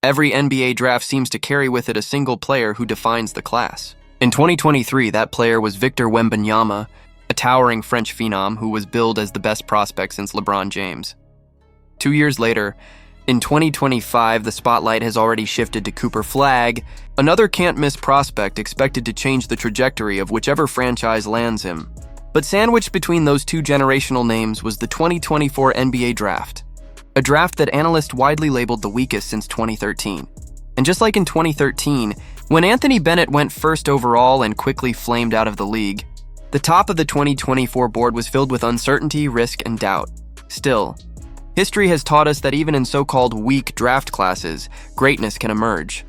Every NBA draft seems to carry with it a single player who defines the class. In 2023, that player was Victor Wembanyama, a towering French phenom who was billed as the best prospect since LeBron James. 2 years later, in 2025, the spotlight has already shifted to Cooper Flagg, another can't-miss prospect expected to change the trajectory of whichever franchise lands him. But sandwiched between those two generational names was the 2024 NBA Draft, a draft that analysts widely labeled the weakest since 2013. And just like in 2013, when Anthony Bennett went first overall and quickly flamed out of the league, the top of the 2024 board was filled with uncertainty, risk, and doubt. Still, history has taught us that even in so-called weak draft classes, greatness can emerge.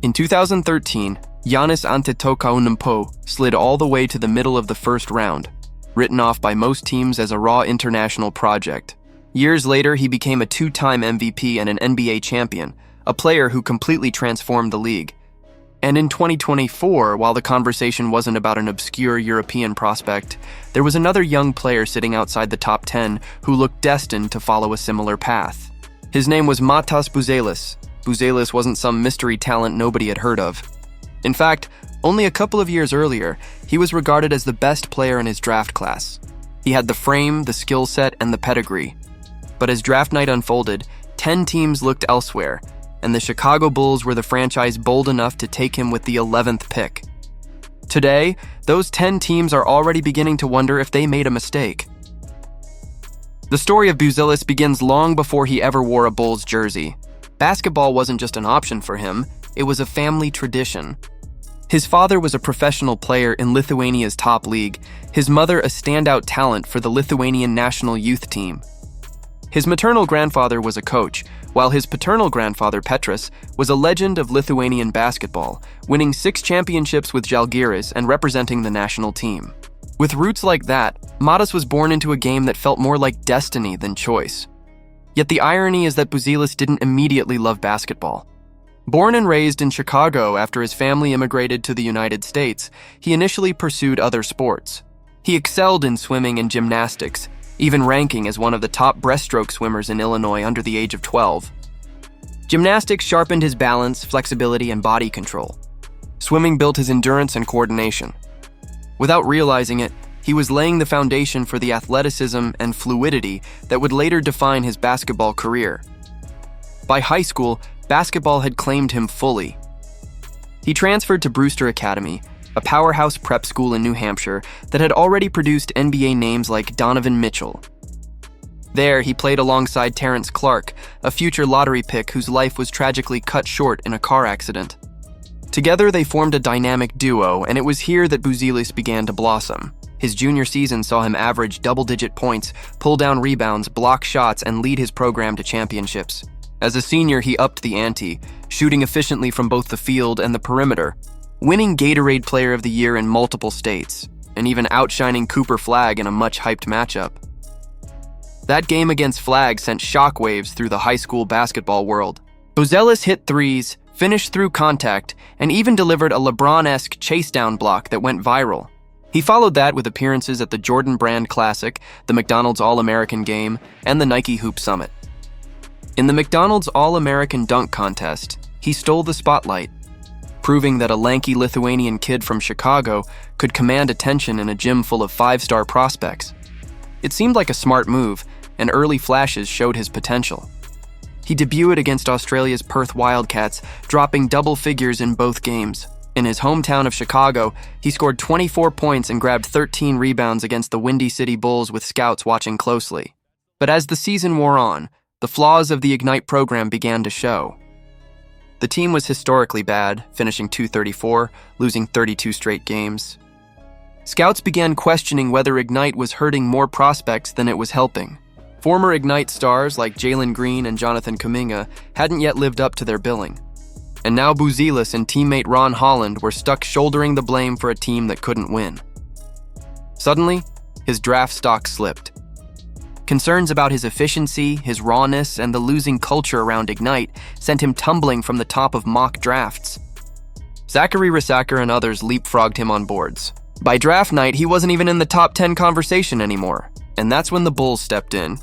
In 2013, Giannis Antetokounmpo slid all the way to the middle of the first round, written off by most teams as a raw international project. Years later, he became a two-time MVP and an NBA champion, a player who completely transformed the league. And in 2024, while the conversation wasn't about an obscure European prospect, there was another young player sitting outside the top 10 who looked destined to follow a similar path. His name was Matas Buzelis. Buzelis wasn't some mystery talent nobody had heard of. In fact, only a couple of years earlier, he was regarded as the best player in his draft class. He had the frame, the skill set, and the pedigree. But as draft night unfolded, 10 teams looked elsewhere, and the Chicago Bulls were the franchise bold enough to take him with the 11th pick. Today, those 10 teams are already beginning to wonder if they made a mistake. The story of Buzelis begins long before he ever wore a Bulls jersey. Basketball wasn't just an option for him, it was a family tradition. His father was a professional player in Lithuania's top league, his mother a standout talent for the Lithuanian national youth team. His maternal grandfather was a coach, while his paternal grandfather Petras was a legend of Lithuanian basketball, winning 6 championships with Žalgiris and representing the national team. With roots like that, Matas was born into a game that felt more like destiny than choice. Yet the irony is that Buzelis didn't immediately love basketball. Born and raised in Chicago after his family immigrated to the United States, he initially pursued other sports. He excelled in swimming and gymnastics, even ranking as one of the top breaststroke swimmers in Illinois under the age of 12. Gymnastics sharpened his balance, flexibility, and body control. Swimming built his endurance and coordination. Without realizing it, he was laying the foundation for the athleticism and fluidity that would later define his basketball career. By high school, basketball had claimed him fully. He transferred to Brewster Academy, a powerhouse prep school in New Hampshire that had already produced NBA names like Donovan Mitchell. There, he played alongside Terrence Clark, a future lottery pick whose life was tragically cut short in a car accident. Together, they formed a dynamic duo, and it was here that Buzelis began to blossom. His junior season saw him average double-digit points, pull down rebounds, block shots, and lead his program to championships. As a senior, he upped the ante, shooting efficiently from both the field and the perimeter, winning Gatorade Player of the Year in multiple states, and even outshining Cooper Flagg in a much-hyped matchup. That game against Flagg sent shockwaves through the high school basketball world. Buzelis hit threes, finished through contact, and even delivered a LeBron-esque chase-down block that went viral. He followed that with appearances at the Jordan Brand Classic, the McDonald's All-American Game, and the Nike Hoop Summit. In the McDonald's All-American Dunk Contest, he stole the spotlight, proving that a lanky Lithuanian kid from Chicago could command attention in a gym full of 5-star prospects. It seemed like a smart move, and early flashes showed his potential. He debuted against Australia's Perth Wildcats, dropping double figures in both games. In his hometown of Chicago, he scored 24 points and grabbed 13 rebounds against the Windy City Bulls with scouts watching closely. But as the season wore on, the flaws of the Ignite program began to show. The team was historically bad, finishing 234, losing 32 straight games. Scouts began questioning whether Ignite was hurting more prospects than it was helping. Former Ignite stars like Jalen Green and Jonathan Kuminga hadn't yet lived up to their billing. And now Buzelis and teammate Ron Holland were stuck shouldering the blame for a team that couldn't win. Suddenly, his draft stock slipped. Concerns about his efficiency, his rawness, and the losing culture around Ignite sent him tumbling from the top of mock drafts. Zachary Risacker and others leapfrogged him on boards. By draft night, he wasn't even in the top 10 conversation anymore, and that's when the Bulls stepped in.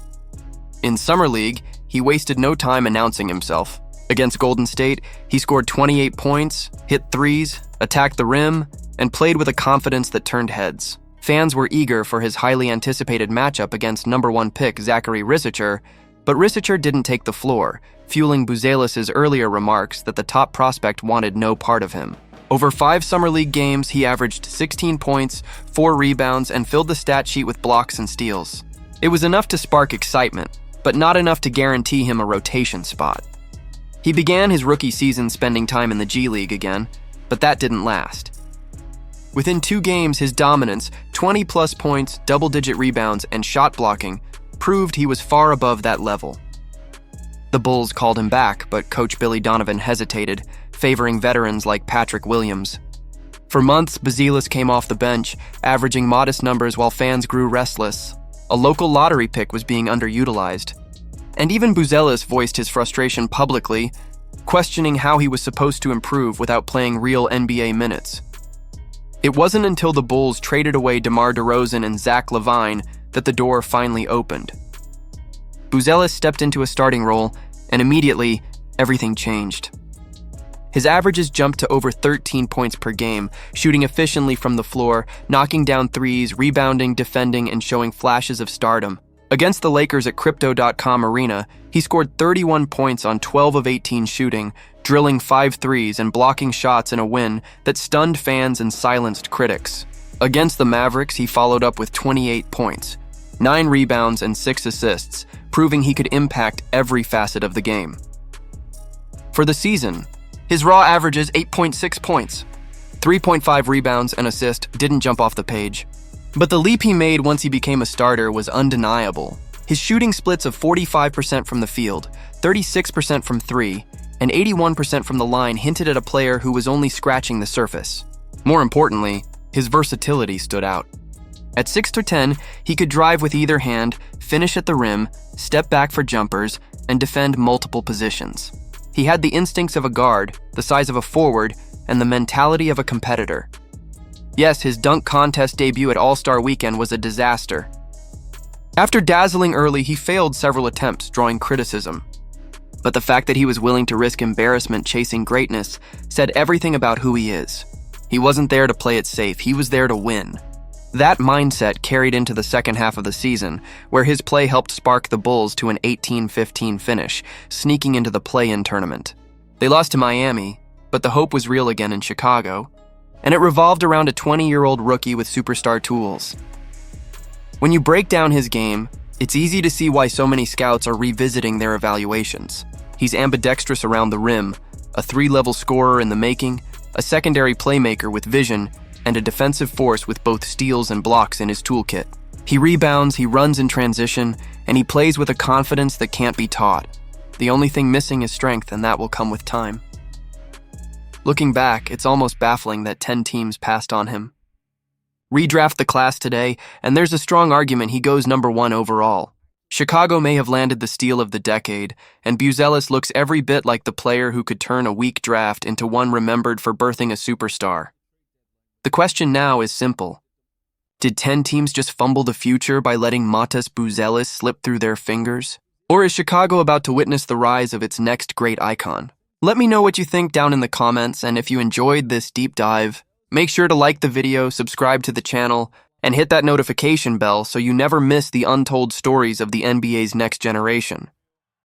In Summer League, he wasted no time announcing himself. Against Golden State, he scored 28 points, hit threes, attacked the rim, and played with a confidence that turned heads. Fans were eager for his highly anticipated matchup against #1 pick Zachary Risacher, but Risacher didn't take the floor, fueling Buzelis' earlier remarks that the top prospect wanted no part of him. Over 5 Summer League games, he averaged 16 points, 4 rebounds, and filled the stat sheet with blocks and steals. It was enough to spark excitement, but not enough to guarantee him a rotation spot. He began his rookie season spending time in the G League again, but that didn't last. Within 2 games, his dominance, 20-plus points, double-digit rebounds, and shot blocking, proved he was far above that level. The Bulls called him back, but Coach Billy Donovan hesitated, favoring veterans like Patrick Williams. For months, Buzelis came off the bench, averaging modest numbers while fans grew restless. A local lottery pick was being underutilized. And even Buzelis voiced his frustration publicly, questioning how he was supposed to improve without playing real NBA minutes. It wasn't until the Bulls traded away DeMar DeRozan and Zach LaVine that the door finally opened. Buzelis stepped into a starting role, and immediately, everything changed. His averages jumped to over 13 points per game, shooting efficiently from the floor, knocking down threes, rebounding, defending, and showing flashes of stardom. Against the Lakers at Crypto.com Arena, he scored 31 points on 12 of 18 shooting, drilling 5 threes and blocking shots in a win that stunned fans and silenced critics. Against the Mavericks, he followed up with 28 points, 9 rebounds, and 6 assists, proving he could impact every facet of the game. For the season, his raw averages 8.6 points, 3.5 rebounds, and assist didn't jump off the page. But the leap he made once he became a starter was undeniable. His shooting splits of 45% from the field, 36% from 3, and 81% from the line hinted at a player who was only scratching the surface. More importantly, his versatility stood out. At 6'10", he could drive with either hand, finish at the rim, step back for jumpers, and defend multiple positions. He had the instincts of a guard, the size of a forward, and the mentality of a competitor. Yes, his dunk contest debut at All-Star Weekend was a disaster. After dazzling early, he failed several attempts, drawing criticism. But the fact that he was willing to risk embarrassment chasing greatness said everything about who he is. He wasn't there to play it safe, he was there to win. That mindset carried into the second half of the season, where his play helped spark the Bulls to an 18-15 finish, sneaking into the play-in tournament. They lost to Miami, but the hope was real again in Chicago, and it revolved around a 20-year-old rookie with superstar tools. When you break down his game, it's easy to see why so many scouts are revisiting their evaluations. He's ambidextrous around the rim, a 3-level scorer in the making, a secondary playmaker with vision, and a defensive force with both steals and blocks in his toolkit. He rebounds, he runs in transition, and he plays with a confidence that can't be taught. The only thing missing is strength, and that will come with time. Looking back, it's almost baffling that 10 teams passed on him. Redraft the class today, and there's a strong argument he goes #1 overall. Chicago may have landed the steal of the decade, and Buzelis looks every bit like the player who could turn a weak draft into one remembered for birthing a superstar. The question now is simple. Did 10 teams just fumble the future by letting Matas Buzelis slip through their fingers? Or is Chicago about to witness the rise of its next great icon? Let me know what you think down in the comments, and if you enjoyed this deep dive, make sure to like the video, subscribe to the channel, and hit that notification bell so you never miss the untold stories of the NBA's next generation.